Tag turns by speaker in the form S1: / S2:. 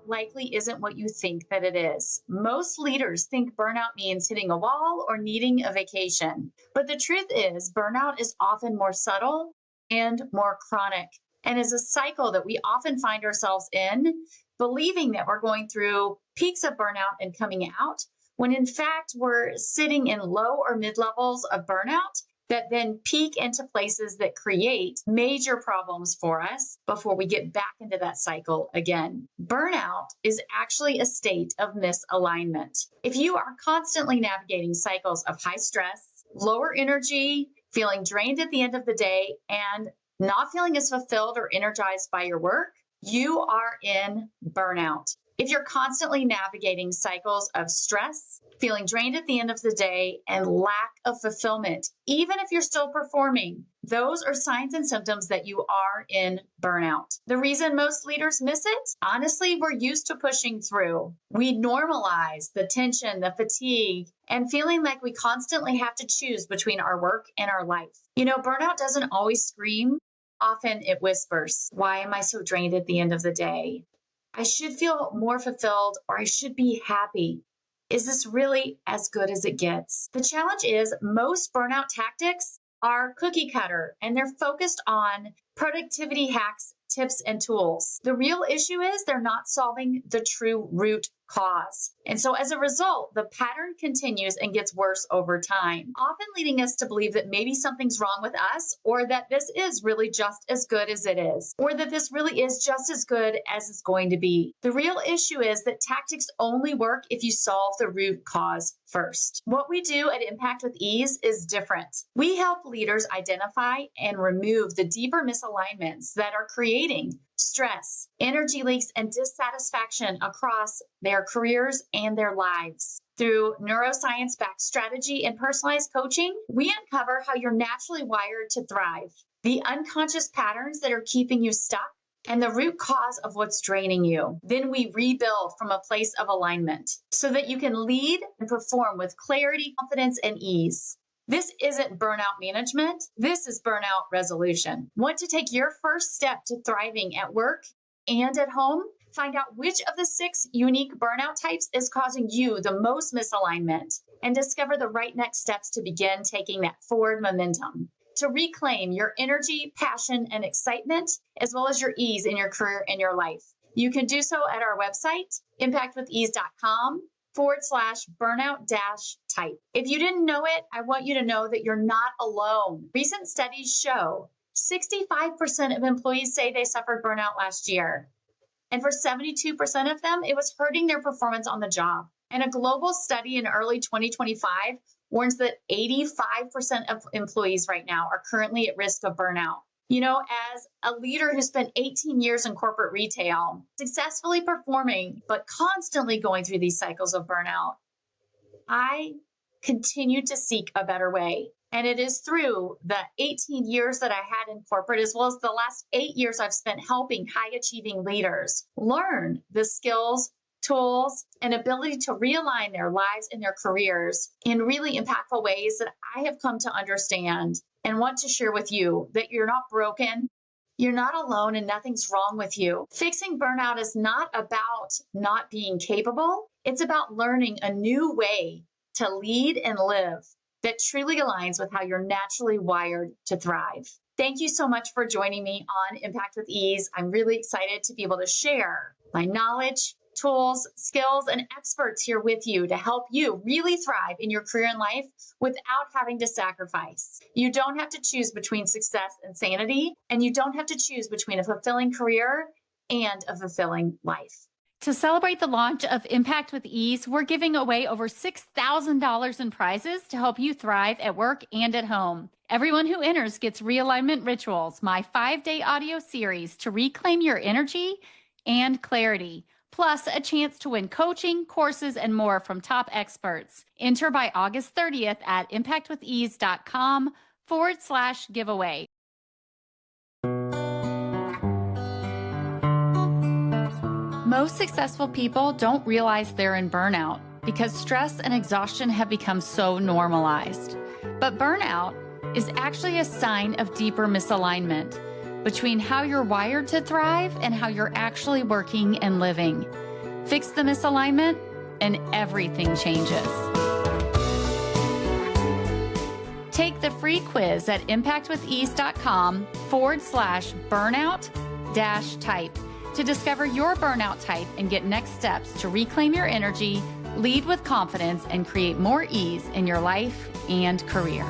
S1: likely isn't what you think that it is. Most leaders think burnout means hitting a wall or needing a vacation. But the truth is, burnout is often more subtle and more chronic, and is a cycle that we often find ourselves in, believing that we're going through peaks of burnout and coming out, when in fact we're sitting in low or mid levels of burnout that then peak into places that create major problems for us before we get back into that cycle again. Burnout is actually a state of misalignment. If you are constantly navigating cycles of high stress, lower energy, feeling drained at the end of the day, and not feeling as fulfilled or energized by your work, you are in burnout. If you're constantly navigating cycles of stress, feeling drained at the end of the day, and lack of fulfillment, even if you're still performing, those are signs and symptoms that you are in burnout. The reason most leaders miss it, honestly, we're used to pushing through. We normalize the tension, the fatigue, and feeling like we constantly have to choose between our work and our life. You know, burnout doesn't always scream. Often it whispers, "Why am I so drained at the end of the day? I should feel more fulfilled, or I should be happy. Is this really as good as it gets?" The challenge is most burnout tactics are cookie cutter, and they're focused on productivity hacks, tips, and tools. The real issue is they're not solving the true root cause. And so as a result, the pattern continues and gets worse over time, often leading us to believe that maybe something's wrong with us, or that this is really just as good as it is, or that this really is just as good as it's going to be. The real issue is that tactics only work if you solve the root cause first. What we do at Impact with Ease is different. We help leaders identify and remove the deeper misalignments that are creating stress, energy leaks, and dissatisfaction across their careers and their lives. Through neuroscience-backed strategy and personalized coaching, we uncover how you're naturally wired to thrive, the unconscious patterns that are keeping you stuck, and the root cause of what's draining you. Then we rebuild from a place of alignment so that you can lead and perform with clarity, confidence, and ease. This isn't burnout management. This is burnout resolution. Want to take your first step to thriving at work and at home? Find out which of the 6 unique burnout types is causing you the most misalignment, and discover the right next steps to begin taking that forward momentum to reclaim your energy, passion, and excitement, as well as your ease in your career and your life. You can do so at our website, impactwithEase.com/burnout-type. If you didn't know it, I want you to know that you're not alone. Recent studies show 65% of employees say they suffered burnout last year. And for 72% of them, it was hurting their performance on the job. And a global study in early 2025 warns that 85% of employees right now are currently at risk of burnout. You know, as a leader who spent 18 years in corporate retail, successfully performing, but constantly going through these cycles of burnout, I continue to seek a better way. And it is through the 18 years that I had in corporate, as well as the last 8 years I've spent helping high achieving leaders learn the skills, tools, and ability to realign their lives and their careers in really impactful ways that I have come to understand and want to share with you that you're not broken, you're not alone, and nothing's wrong with you. Fixing burnout is not about not being capable. It's about learning a new way to lead and live that truly aligns with how you're naturally wired to thrive. Thank you so much for joining me on Impact with Ease. I'm really excited to be able to share my knowledge, tools, skills, and experts here with you to help you really thrive in your career and life without having to sacrifice. You don't have to choose between success and sanity, and you don't have to choose between a fulfilling career and a fulfilling life.
S2: To celebrate the launch of Impact with Ease, we're giving away over $6,000 in prizes to help you thrive at work and at home. Everyone who enters gets Realignment Rituals, my 5-day audio series to reclaim your energy and clarity, plus a chance to win coaching, courses, and more from top experts. Enter by August 30th at impactwithease.com/giveaway. Most successful people don't realize they're in burnout because stress and exhaustion have become so normalized. But burnout is actually a sign of deeper misalignment between how you're wired to thrive and how you're actually working and living. Fix the misalignment, and everything changes. Take the free quiz at impactwithease.com/burnout-type to discover your burnout type and get next steps to reclaim your energy, lead with confidence, and create more ease in your life and career.